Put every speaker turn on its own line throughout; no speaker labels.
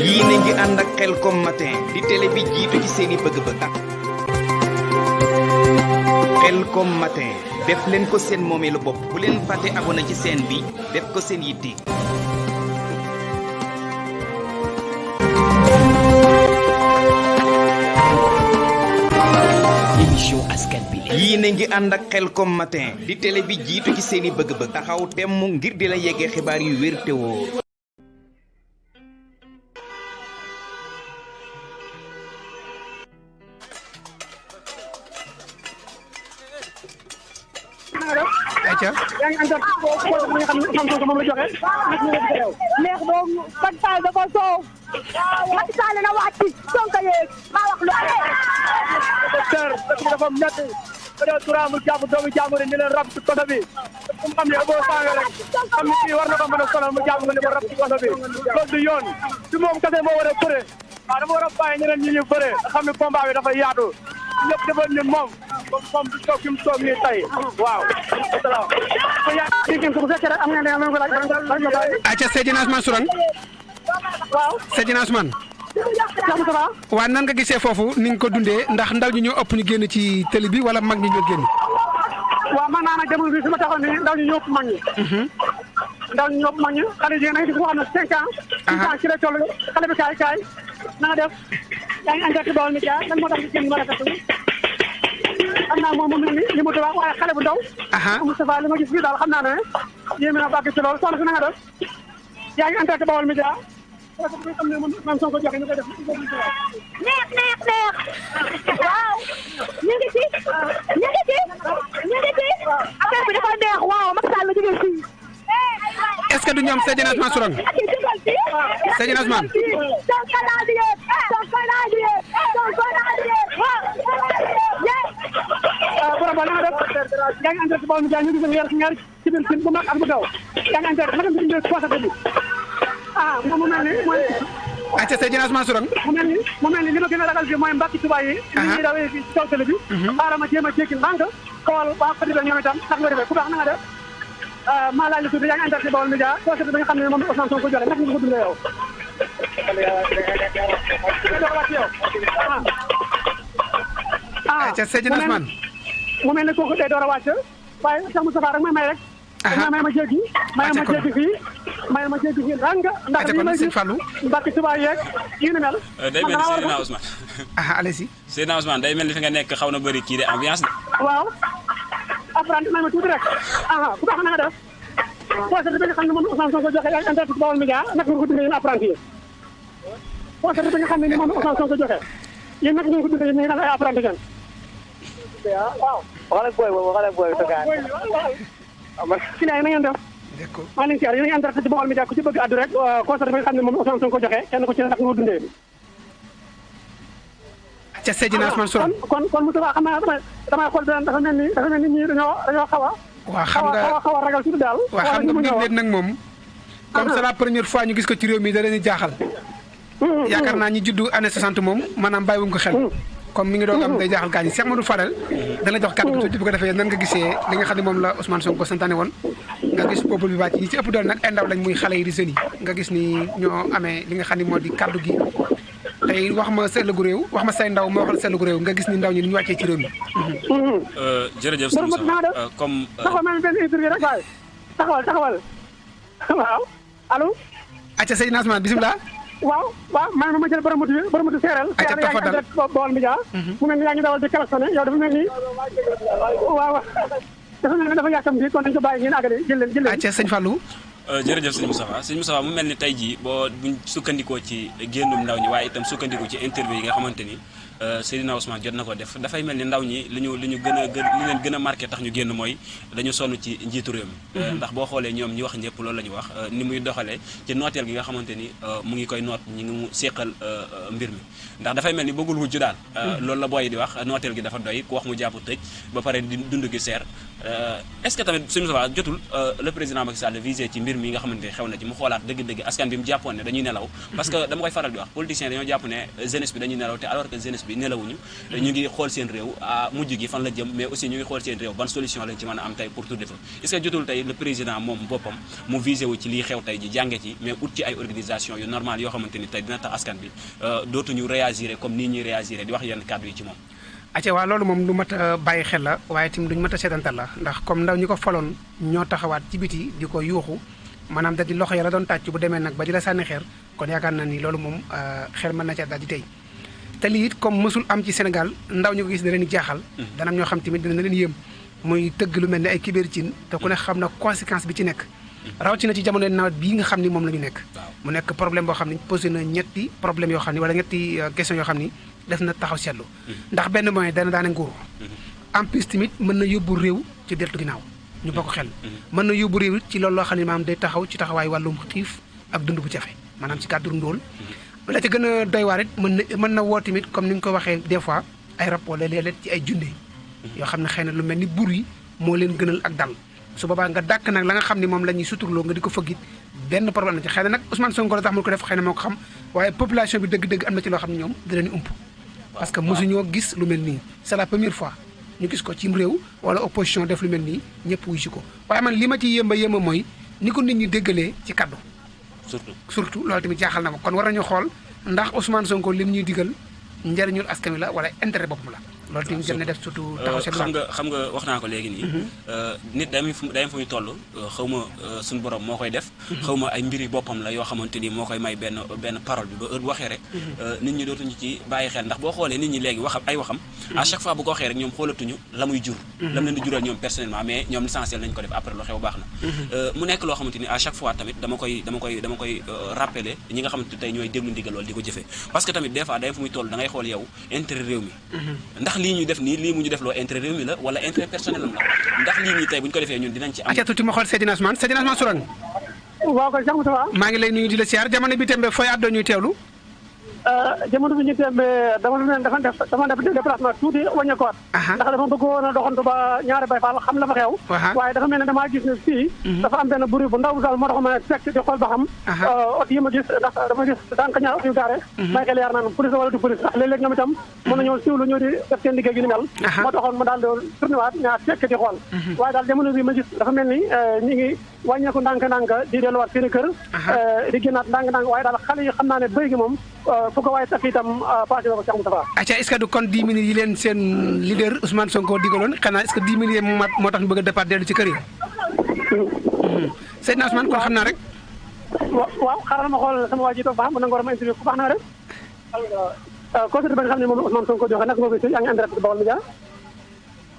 yéen a ngi ànd ak Khelcom matin di télé bi jiitu ci seeni bëgg-bëgg. Khelcom matin def leen ko seen moomeelu bopp bu leen fàtte abonné ci chaîne bi def ko seen yitte. émission askan bi yéen a ngi ànd ak Khelcom matin di télé bi jiitu ci seeni bëgg-bëgg taxaw temm ngir di la yeggee xibaar yu wér te wóor.
ayca yaa ngi ànd ak projet bi nga xam ne Ousmane Sonko moom la joxe
neex boobu Macky Sall da ko soow Macky Sall na wàcc Sonko yeeg maa wax lu
docteur dëkk bi dafa métti peut-être turam mu jàpp doomu jàmbur yi ñu leen rab ci koto bi mu xam ne boo saaga rek xam ne kii war na ko mën a sonal mu jàpp nga ne ko rab ci koto bi loolu du yoon si moom kese moo war a bëre waaw dama war a bàyyi ñeneen ñi ñu bëre nga xam ne combat bi dafa yaatu ñëpp defoon ni moom du toog fi mu toog nii tey waaw asalaam bu fekkee rek am nga ne am nga laaj
acca Seydina Ousmane Sourang
waaw
Seydina Ousmane waaw nan nga gisee foofu ni nga ko dundee ndax ndaw ñi ñoo ëpp ñu génn ci télé bi wala mag ñi ñoo génn
waaw man naa nag jamono bi su ma taxoon ni ndaw ñi ñoo ëpp mag ñi ndaw ñi ñoo ëpp mag ñi xale jigéen nag di ko xam ne 5 ans 6 ans ci la toll xale bi kaay na nga def yaa ngi ànd Baol Médias lan moo tax ñu génn mën a fekk xam naa moom mu mel ni li mu tubaab waaye xale bu ndaw Moustapha li ma gis fii daal xam naa ne yéeme na bàgg ci loolu soxna si na nga def yaa ngi ànd Baol Médias parce que xam ne man Sonko joxe ñu koy def
neex waaw ñu ngi ci affaire bi dafa neex waaw Macky Sall la jógee fii
est-ce que du ñoom Seydina Ousmane Sourang Seydina Ousmane
borom ba na nga def yaa ngi ànd Baol Médias ñu gis nga ñaari ci biir sin bu mag ak bu daw yaa ngi ànd naka nga indi poosate bi moom mu mel ni mooy
acca Seydina Ousmane Sourang
mu mel ni li ma gën a ragal bi mooy mbàkki tubaab yi li ñuy dawee ci kaw télé bi xaaral ma jéem a jéggi ndànk xool waa Fatick ñoom itam ndax nga defee ku baax na nga def maa laaj la tudd yaa ngi ànd Baol Médias poosate bi nga xam ne moom Ousmane Sonko joxe naka nga ko dundee yow
acca Seydina Ousmane
mu mel ni kooku day door a wàcc waaye Cheikh Moustapha rek may rek may ma jéggi fii ranga ndax li may gis mbàkk tubaab yeeg yu ni mel
day mel ni Seydina Ousmane
allez-y
Seydina Ousmane day mel ni fi nga nekk xaw na bëri kii de ambiance de
waaw apprenti may ma tuuti rek ku baax na nga def poosate bi nga xam ne moom Ousmane Sonko joxe yaa ngi ànd Baol Médias naka nga ko dundee yéen apprenti yi poosate bi nga xam ne ni moom Ousmane Sonko joxe yéen naka ngeen ko dundee yéen ñi nga ay apprenti ngeen waaw
waxal ak booy
si na ngeen def maa leen siyaar yéen a ngi ànd ci Baol Médias ku ci bëgg addu rek concert bi nga xam ne moom Ousmane Sonko joxe kenn ko ci naka nga ko dundee
acca Seydina Ousmane Sourang
kon Moustapha xam naa damay xool beneen dafa mel ni ñii dañoo xaw a
waaw xam nga
xaw a ragal tuuti daal
waaw xam nga mbir leen nag moom comme c'est la première fois ñu gis ko ci réew mi da leen jaaxal yaakaar naa ñi juddu année 60 moom maanaam bàyyiwuñ ko xel comme mi ngi doog am day jaaxal gaañ Cheikh Modou Fadel dana jox kàddu gi bu ko defee nan nga gisee li nga xam ne moom la Ousmane Sonko santaane woon nga gis peuple bi wàcc yi ci ëpp dool nag ay ndaw lañ muy xale yi di jeunes yi nga gis ni ñoo amee li nga xam ne moo di kàddu gi tey wax ma seetlu gu réew wax ma say ndaw ma waxal seetlu gu réew nga gis ni ndaw ñi ni ñu wàccee ci réew mi
jërëjëf sëñ Moussa comme
taxawal ma benn interview rek waaye taxawal waaw allo
acca Seydina Ousmane bisimilah
waaw ma jël boromutu seereel
acca
yaa ngi ànd Baol Médias mu mel ni yaa ngi dawal di klaxonné yow dafa mel ni waaw dafa mel ni dafa yàkkam bi kon dañ ko bàyyi ngeen àggale jël leen
acca sëñ Fallou
jërëjëf sëñ Moustapha mu mel ni tey jii buñ sukkandikoo ci génnum ndaw ñi waaye itam sukkandiku ci interview yi nga xamante ni Seydina Ousmane jot na ko def dafay mel ni ndaw ñi li leen gën a marqué tax ñu génn mooy dañu sonn ci njiitu réew mi ndax boo xoolee ñoom ñi wax ñëpp loolu la ñu wax ni muy doxalee ci nooteel gi nga xamante ni mu ngi koy noot ñi ngi mu séqal mbir mi ndax dafay mel ni bëggul wujju daal loolu la booy di wax nooteel gi dafa doy ku wax mu jàpp tëj ba pare di dund gi seer est-ce que tamit suñu Moustapha jotul le président Macky Sall visé ci mbir mi nga xamante ne xew na ci mu xoolaat dëgg-dëgg askan bi mu jàppoon ne dañuy nelaw parce que dama koy faral di wax politiciens dañoo jàpp ne jeunesse bi dañuy nelaw te alors que jeunesse bi nelawuñu ñu ngi xool seen réew mujj gi fan la jëm mais aussi ñu ngi xool seen réew ban solution lañ ci mën a am tey pour tout defa est-ce que jotul tey le président moom boppam mu visé wu ci lii xew tey ji jànge ci mais ut ci ay organisation yu normal yoo xamante ni tey dina tax askan bi dootuñu réagir comme nii ñuy réagir di wax yenn kàddu yi ci moom
acca waaw loolu moom du mat a bàyyi xel la waaye tamit duñu mat a seetantal la ndax comme ndaw ñi ko faloon ñoo taxawaat ci biti di ko yuuxu maanaam da di loxo ya la doon tàcc bu demee nag ba di la sànni xeer kon yaakaar naa ni loolu moom xel mën na ca daal di tey te lii it comme mësul am ci Sénégal ndaw ñu ko gis da leen di jaaxal dana am ñoo xam tamit dina leen yéem muy tëgg lu mel ne ay kibéer cin te ku ne xam na conséquence bi ci nekk rawatina ci jamono nawet bii nga xam ni moom la ñu nekk mu nekk problème boo xam ni posé na ñetti problème yoo xam ni wala ñetti question yoo xam ni def na taxaw seetlu ndax benn moyen dana daane nguur en plus tamit mën na yóbbu réew ci deltu ginnaaw ñu bokk xel mën na yóbbu réew ci loolu loo xam ne maanaam day taxaw ci taxawaay wàllum xiif ak dund bu jafe maanaam ci cadre ndóol la ca gën a doy waar it mën na woo tamit comme ni nga ko waxee des fois ay rab wala léeg-léeg ci ay junne yoo xam ne xëy na lu mel ni bur yi moo leen gënal ak dal su boobaa nga dàkk nag la nga xam ne moom la ñuy suturloo nga di ko fëggit benn problème na ci xëy na nag Ousmane Sonko la tax mu ko def xëy na moo ko xam waaye population bi dëgg-dëgg am na ci loo xam ne ñoom da leen ump parce que mosuñoo gis lu mel nii c'est la première fois ñu gis ko ci réew wala opposition def lu mel nii ñëpp wuy si ko waaye man li ma ci yémba mooy ni ko nit ñi déggalee ci kaddu surtout loolu tamit jaaxal na ma kon war nañu xool ndax Ousmane Sonko lim ñuy digal njëriñul askan wi la wala intérêt boppam la loolu tamit jëm na def surtout taxaw seetlu
xam nga wax naa ko léegi nii nit day am fu muy toll xaw ma suñu borom moo koy def xaw ma ay mbiri boppam la yoo xamante ni moo koy may benn parole bi ba heure bu waxee rek nit ñi dootuñu ci bàyyi xel ndax boo xoolee nit ñi léegi waxam à chaque fois bu ko waxee rek ñoom xoolatuñu la muy jur lam leen di jural ñoom personnellement mais ñoom l'essentiel nañu ko def après lu xew baax na mu nekk loo xamante ni à chaque fois tamit dama koy rappeler ñi nga xamante tey ñooy déglu ndigal loolu di ko jëfee parce que tamit des fois day fu muy toll da ngay xool yow intérêt réew mi ndax lii ñuy def nii lii mu ñu def loo intérêt réew mi la wala intérêt personnel am la ndax lii nii tey bu ñu ko defee ñun dinañ ci am.
acca tuuti ma xool Seydina Ousmane Sourang.
waaw kay Cheikh Moustapha.
maa ngi lay nuyu di la siyaar jamono bi tembe fooy àddoo ñuy teewlu.
jamono bi ñu tembe dama def déplacement tuuti wàññeekuwaat. ndax dama bëggoon a doxantu ba ñaari bay faal xam la fa xew. waaye dafa mel ne damaa gis ne fii. dafa am benn bruit bu ndaw daal moo tax ma fekk di xool ba xam. oto yi ma gis ndax dama gis daanaka ñaar oto yu gaare. may xel yaar naan police wala du police ndax léeg-léeg ñoom itam mën nañoo siiwlu ñoo di def seen liggéey gi ni mel. moo taxoon ma daal di tourné waat ñaar fekk di xool. waaye daal jamono bi ma gis dafa mel ni ñi ngi wàññeeku ndànk-ndànk di delluwaat seen i kër. di génnaat ndànk-ndànk waaye daal xale yi xam naa ne bëy gi moom fu ko waaye tax itam passé na ko Cheikh Moustapha.
acca est-ce que du kon 10 minutes yi leen seen leader Ousmane Sonko digaloon xanaa est-ce que 10 minutes yi moo tax ñu bëgg a départ dellu ci kër yi. Seydina Ousmane kon xam naa rek.
waaw xaaral ma xool sama waa ji toog ba xam mën na nga war a ma interview ku baax na rek. conseil ba nga xam ne moom Ousmane Sonko joxe nag moo koy yaa ngi en direct ci Baol Média.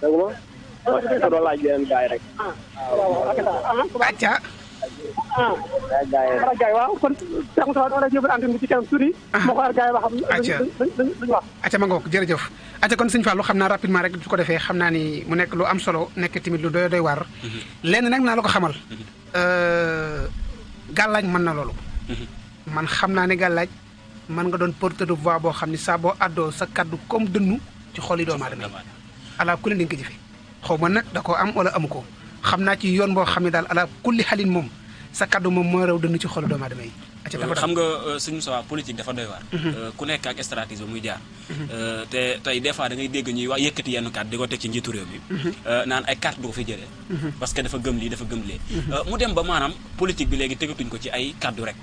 dëgg la. ko doon laaj leen gaay rek.
acca.
gaay waaw kon Cheikh Moustapha dama lay jébal antenne bi ci kanam tuuti. moo ko ar gaay wax duñu wax.
acca ma ngoog jërëjëf. acca kon sëñ Fallou xam naa rapidement rek su ko defee xam naa ni mu nekk lu am solo nekk tamit lu doy waar. lenn nag naa la ko xamal. gàllaaj mën na loolu. man xam naa ne gàllaaj mën nga doon porteur de voix boo xam ni saa boo àddoo sa kaddu comme dënnu ci xol yi doomu aadama yi. ala kulli dañ ko jëfee xaw ma nag da koo am wala amu ko xam naa ci yoon boo xam ne daal ala kulli xalin moom sa kaddu moom moo rew dënnu ci xolu doomu aadama yi.
xam nga suñu sawa politique dafa doy waar. ku nekk ak stratégie ba muy jaar. te tey des fois da ngay dégg ñuy wax yëkkati yenn carte di ko teg ci njiitu réew mi. naan ay carte du ko fi jëlee. parce que dafa gëm lii dafa gëm lee. mu dem ba maanaam politique bi léegi tegatuñ ko ci ay kaddu rek.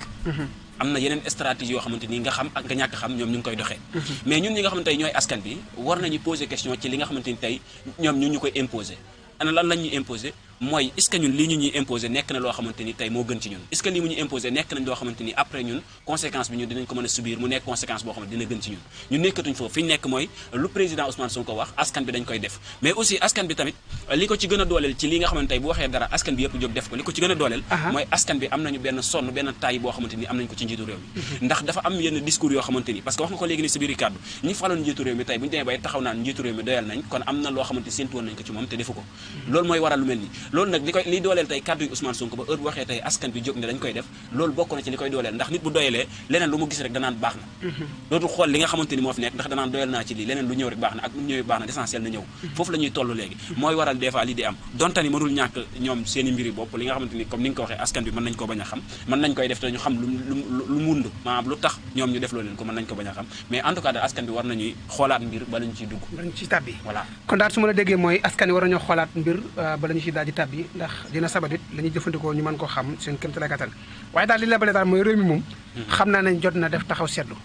am na yeneen stratégie yoo xamante ni nga xam ak nga ñàkk xam ñoom ñu ngi koy doxee. mais ñun ñi nga xamante ni ñooy askan bi war nañu poser question ci li nga xamante ni tey ñoom ñu koy imposer. ana lan lañ ñuy imposer mooy est-ce que ñun lii ñu ñuy imposer nekk na loo xamante ni tey moo gën ci ñun est-ce que lii mu ñu imposer nekk nañ loo xamante ni après ñun conséquence bi ñun dinañ ko mën a subir mu nekk conséquence boo xamante dina gën ci ñun ñun nekkatuñ foofu fi ñu nekk mooy lu président Ousmane Sonko wax askan bi dañ koy def mais aussi askan bi tamit li ko ci gën a dooleel ci li nga xamante tey bu waxee dara askan bi yëpp jóg def ko li ko ci gën a dooleel mooy askan bi am nañu benn sonn benn taay boo xamante ni am nañ ko ci njiitu réew mi ndax dafa am yenn discours yoo xamante ni parce que wax nga ko léegi ni sa biir kàddu ñi faloon njiitu réew mi tey bu ñu demee bay taxaw naan njiitu réew mi doyal nañ kon am na loo xamante séntu woon nañ ko ci moom te defu ko loolu mooy waral lu mel ni loolu nag liy dooleel tey kàddu yi Ousmane Sonko ba heure bu waxee tey askan bi jóg ne dañ koy def loolu bokk na ci li koy dooleel ndax nit bu doyalee leneen lu mu gis rek danaan baax na dootul xool li nga xamante ni moo fi nekk ndax danaan doyal naa ci lii leneen lu ñëw rek baax na ak lu ñëwee baax na l'essentiel na ñëw foofu la ñuy toll léegi mooy waral des fois li di am donte ni mënul ñàkk ñoom seen i mbiri bopp li nga xamante ni comme ni nga ko waxee askan bi mën nañ ko bañ a xam mën nañ koy def te ñu xam lu mund maanaam lu tax ñoom ñu def loo leen ko mën nañ ko bañ a xam mais en tout cas daal askan bi war nañuy xoolaat mbir bala ñu ciy dugg
bala ñu ciy tàbbi
voilà
kon daal su ma la déggee mooy askan wi war nañoo xoolaat mbir bala ñu ciy daal di tàbbi ndax dina sababit la ñuy jëfandikoo ñu mën koo xam seen kéem tolluwaay kattan waaye daal li la bale daal mooy réew mi moom xam naa nañ jot na def taxaw seetlu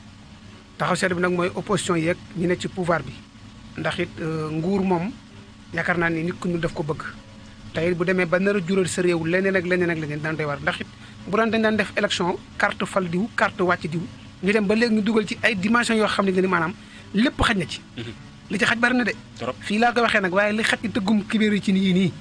bi nag mooy opposition yeeg ñi ne ci pouvoir bi ndax it nguur moom yaakaar naa ni nit ku ñu def ko bëgg tey bu demee ba nar a jural sa réew leneen ak leneen daan doy war ndax it bu doon dañ daan def élection carte fal diw carte wàcc diw ñu dem ba léegi ñu dugal ci ay dimension yoo xam ne ni maanaam lépp xaj na ci li ci xaj bari na de fii laa ko waxee nag waaye li xaj ci tëggum kibéer yi ci nii nii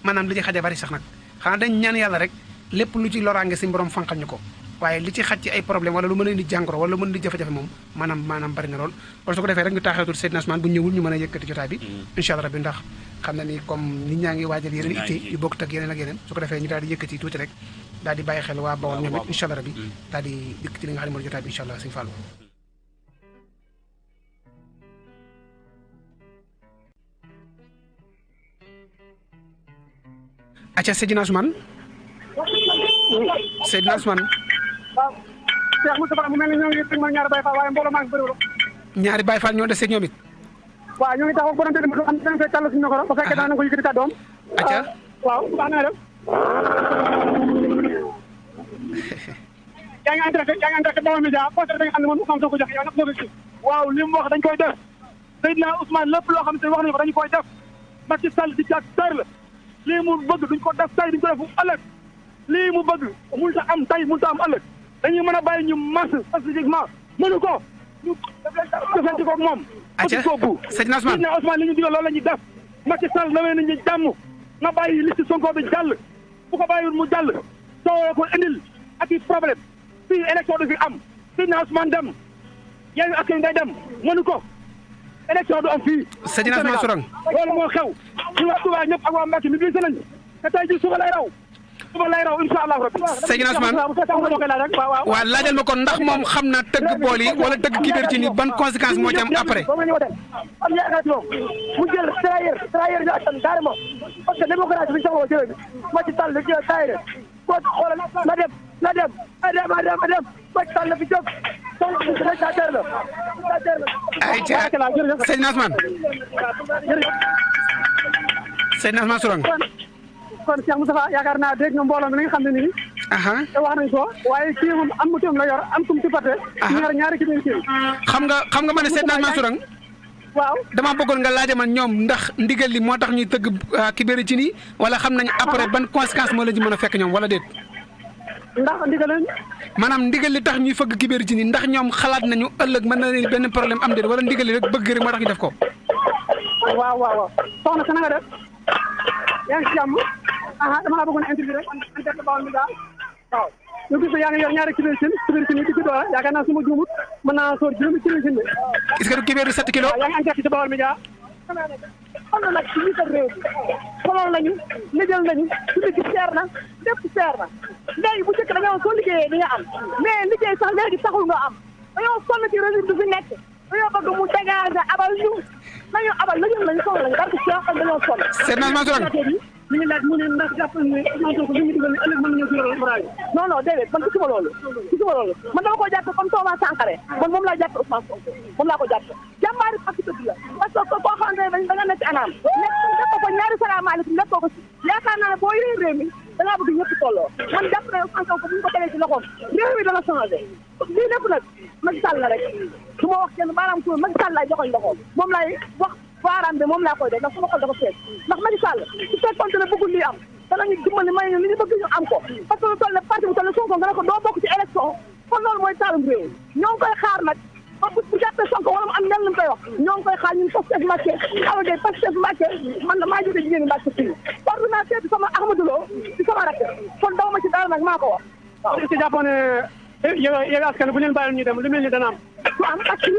maanaam li ci xaja bari sax nag xanaa dañ ñaan yàlla rek lépp lu ci loraange si borom fanqal ñu ko waaye li ci xaj ci ay problème wala lu mën a indi jàngoro wala lu mën a indi jafe-jafe moom maanaam bari na lool kon su ko defee rek ñu taaxeetul Seydina Ousmane bu ñëwul ñu mën a yëkkati jotaay bi incha allah rabbi ndax xam na ni comme nit ñaa ngi waajal yeneen itte yu bokk ak yeneen ak yeneen su ko defee ñu daal di yëkkati tuuti rek daal di bàyyi xel waa Bawol ñoom it incha allah rabbi daal di dikk ci li nga xam ne mooy jotaay bi incha allah sëñ Fallou acca Seydina Ousmane
waaw Cheikh Moustapha mu mel ni ñoo ngi teg ma ñaari Baye Fall waaye mbooloo maa ngi bëriwul
ñaari Baye Fall ñoo dese ñoom it
waaw ñoo ngi taxaw borom te am dañ fay tàll suñu micro ba fekkee dana ko yëkkati kàddoom
acca
waaw baax na def yaa ngi en direct Baol Média posté da nga xam ne moom Ousmane Sonko joxe yow nag soo ko waaw li mu wax dañ koy def Seydina Ousmane lépp loo xam ne wax nañu ko dañu koy def Macky Sall di jàpp tër la lii mu bëgg duñ ko def tey duñ ko def ëllëg lii mu bëgg mënut a am tey mënut a am ëllëg dañuy mën a bàyyi ñu marche pacifiquement mënu ko ñu defante ko ak moom.
acca Seydina
Ousmane li ñu digal loolu la ñuy def Macky Sall nawee nañu jàmm na bàyyi liste Sonko bi jàll bu ko bàyyiwul mu jàll soo ko indil ak i problème fii élection du fi am Seydina Ousmane dem yéen ak day dem mënu ko élection du am fii.
Seydina Ousmane Sourang
loolu moo xew ñu waa Touba ñëpp ak waa Mbacke mi biir nañu te tey jii suba lay raw incha allah rabbi.
Seydina Ousmane waaw laajal ma kon ndax moom xam na tëgg bool yi wala tëgg kibéer ci ni ban conséquence moo ci am après.
am yaakaar ci moom mu jël trahir ñu askan carrément parce que démocratie bi soxla jëlee bi Macky Sall da jël trahir ko xoolal na dem Macky Sall fi jóg dictateur la.
ayca Seydina Ousmane Sourang
kon Cheikh Moustapha yaakaar naa dégg nga mbooloo mi li nga xam ne nii. te wax nañ ko waaye kii moom am mutum la yor am tum ci pate. ñaari kii bi kii.
xam nga ma ne Seydina Ousmane Sourang.
waaw
damaa bëggoon nga laaja ma ñoom ndax ndigal li moo tax ñuy tëgg kibéeri ci nii wala xam nañ après ban conséquence moo la ci mën a fekk ñoom wala déet.
ndax ndigal lañ.
maanaam ndigal li tax ñuy fëgg kibéeri ci nii ndax ñoom xalaat nañu ëllëg mën na leen benn problème am déet wala ndigal li rek bëgg rek moo tax ñu def ko.
waaw soxna si na nga def yaa ngi ci jàmm dama la bëggoon interview rek en direct Baol Média waaw ñu gis yaa ngi yor ñaari kibéer ci di ci doole yaakaar naa su ma juumut mën naa soor juróomi kibéer ci
est-ce que du kibéer du 7 kilos
yaa ngi en direct ci Baol Média xam na nag ci biir réew bi sonal nañu liggéeyal nañu suñu gi seer na lépp seer na léegi bu njëkk dañoo soo liggéeyee di nga am mais liggéey sax léegi taxul nga am dañoo sonn ci régime bi fi nekk dañoo bëgg mu dégager abal ñu nañu abal lañu sonn lañu parce que xam dañoo sonn.
Seydina Ousmane Sourang
mi ngi laaj mu ne ndax jàpp ne Ousmane Sonko bi ñu dugal ni ëllëg mën nañoo jural moral non déedéet man gisuma loolu man dama ko jàppe comme Thomas Sankharé man moom laa jàppe Ousmane Sonko moom laa ko jàppe jàmbaari ak dëgg la parce que koo xamante ne da nga nekk anam nekk ko ñaari salaamaaleykum nekk ko yaakaar naa ne boo yoree réew mi da ngaa bëgg ñëpp tolloo man jàpp ne Ousmane Sonko bu ñu ko tegee ci loxoom réew mi dana changé lii lépp nag Macky Sall la rek su ma wax kenn maanaam ku Macky Sall laay joxoñ loxoom moom laay wax baaraam bi moom laa koy def ndax sama xol dafa fees ndax Macky Sall su fekkoon ne bëggul lii am danañu dimbali may ñu li ñu bëgg ñu am ko parce que lu toll ne parti bu toll ne Sonko nga ne ko doo bokk ci élection kon loolu mooy taalum réew ñoo ngi koy xaar nag ba bu jàppee Sonko wala mu am lenn lu mu koy wax ñoo ngi koy xaar ñun Pastef Mbacké Awa Gueye Pastef Mbacké man la maa jóge jigéen ñi Mbacké fii coordinateur bi sama Ahmadou Lo ci sama rakk kon daw ma ci dara nag maa ko wax waaw si jàppoon ne yow askan bu leen bàyyi ñu dem lu mel ni dana am su am parce que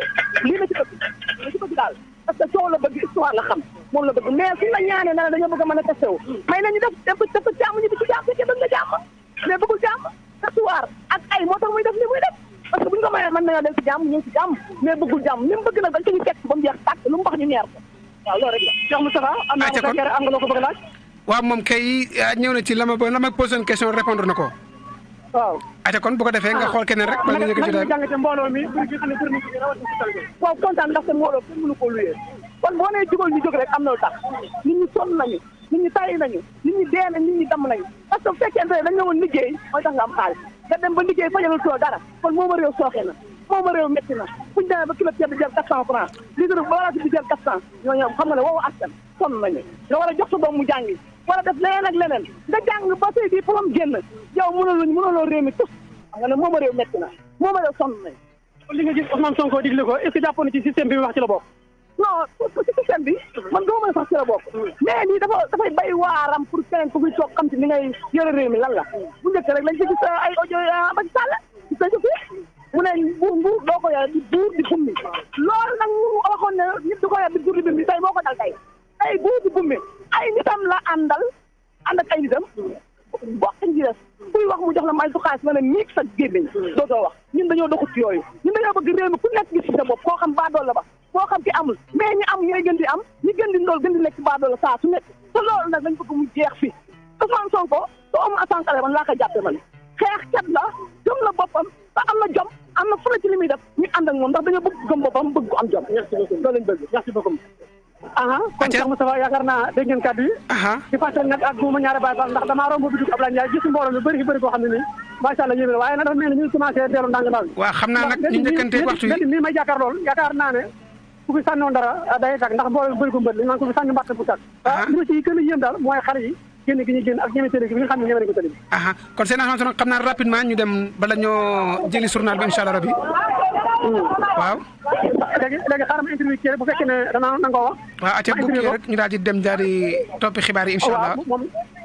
lii la ci bëgg daal
parce que coow la bëgg histoire la xam moom la bëgg mais suñ la ñaanee na la dañoo bëgg a manifesté wu may nañu def jàmm ñu di ci jàmm fekkee bëgg nga jàmm mais bëggul jàmm histoire ak ay moo tax muy def li muy def parce que bu ñu ko mayee mën nañoo dem ci jàmm ñëw ci jàmm mais bëggul jàmm li mu bëgg nag dañ ko ñu fekk ba mu jeex tàkk lu mu wax ñu neer ko waaw loolu rek la Cheikh Moustapha am naa ko fekkee am nga loo ko bëgg a laaj
waaw moom kay ñëw na ci la ma posé une question répondre na ko
waaw
aca kon bu ko defee nga xool keneen rek bala nga yëkkati jotaay
jàngate mbooloo mi pour gi xam ne pour nit ñi rawat ci talibé
waaw kontaan ndaxte mbooloo kenn mënu koo luyee kon boo nee jugal ñu jóg rek am na lu tax nit ñi sonn nañu nit ñi tàyyi nañu nit ñi dee nañ nit ñi damm nañu parce que bu fekkente ne dañ ne woon liggéey mooy tax nga am xaalis nga dem ba liggéey fajalul too dara kon mooma réew sooxe na mooma réew métti na fuñ demee ba kilo ceeb di jël 400 francs litre ba wala di jël 400 ñooñu xam nga ne woowu askan sonn nañu nga war a jox sa doom mu jàngi war a def leneen ak leneen nga jàng ba tey bii problème génn yow mënuloo réew mi tus xam nga ne mooma réew métti na mooma réew sonn nañu
li nga gis Ousmane Sonko digle ko est-ce que jàppoon na ci système bi wax ci la bokk
non ci système bi man doo mën a sax ci la bokk mais nii dafay bay waaram pour keneen ku fi toog xam ci ni ngay yore réew mi lan la bu njëkk rek lañ ci gis ay audio Macky Sall gis nañ ko fi mu ne buur doo ko yore di buur di bummi loolu nag mu waxoon ne nit du ko yore di buur di bummi tey moo ko dal tey ay buur di bummi ay nitam la ànd ak ay nitam bokk ci des kuy wax mu jox la may su xaalis nga ne miig sa gémmiñ dootoo wax ñun dañoo doxut ci yooyu ñun dañoo bëgg réew mi ku nekk gis ci sa bopp koo xam baadool la ba koo xam ki amul mais ñi am ñooy gën di am ñi gën di ndool gën di nekk ci baadool la saa su nekk te loolu nag dañ bëgg mu jeex fi Ousmane Sonko soo am asankale man laa koy jàppe man xeex kat la gëm la boppam te am na jom am na fula ci li muy def ñu ànd ak moom ndax dañoo bëgg gëm boppam bëgg ko am jom merci beaucoup loolu lañ bëgg merci beaucoup
kon Cheikh Moustapha yaakaar naa dégg ngeen kàddu yi di fàttali nag ak buuma ñaari baay ndax damaa romb bi dugg Ablaye Ndiaye gis mbooloo mi bëri koo xam ne nii macha Allah yéeme waaye nag dafa mel ni ñu ngi commencé dellu ndànk-ndànk
waaw xam naa nag ñu njëkkante waxtu yi
nii may jàkkaar loolu yaakaar naa ne ku fi sànnoon dara day tag ndax mbooloo mi bëri ko mbër li naan ko fi sànni mbàtt bu tag li ma ci gën a yéem daal mooy xale yi génn gi ñuy génn ak ñeme télé gi bi nga xam ne ñeme nañ ko télé bi
kon seen agence nag xam naa rapidement ñu dem bala ñoo jëli journal bi incha allah rabi waaw
léegi xaaral ma interview kii rek bu fekkee ne dana nangoo wax
waaw ate bu kii rek ñu daal di dem daal di toppi xibaar yi incha allah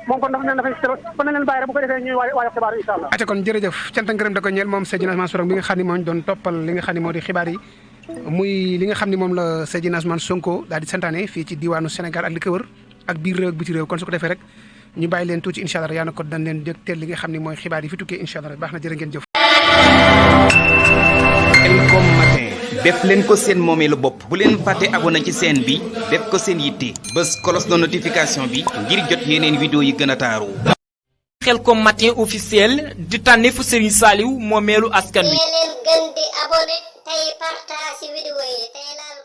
moom kon dafa ne dafay kon nañ leen bàyyi rek bu ko defee ñuy waayo xibaar yi incha allah
ate kon jërëjëf cant ak ngërëm da ko ñeel moom Seydina Ousmane Sonko bi nga xam ne moo doon toppal li nga xam ne moo di xibaar yi muy li nga xam ne moom la Seydina Ousmane Sonko daal di santaane fii ci diwaanu Sénégal ak li ko wër ak biir réew ak biti réew kon su ko defee rek ñu bàyyi leen tuuti incha allah yaa na ko dañ leen dégteel li nga xam ne mooy xibaar yi fi tukkee incha allah baax na jërë ngeen jëf.
Khelcom matin def leen ko seen moomeelu bopp bu leen fàtte abonné ci chaîne bi def ko seen yitte bës cloche de notification bi ngir jot yeneen vidéo yi gën a taaru.
Khelcom matin officiel di tànneefu Serigne Saliou moomeelu askan wi.
leen gën di abonné tey partage vidéo yi tey laal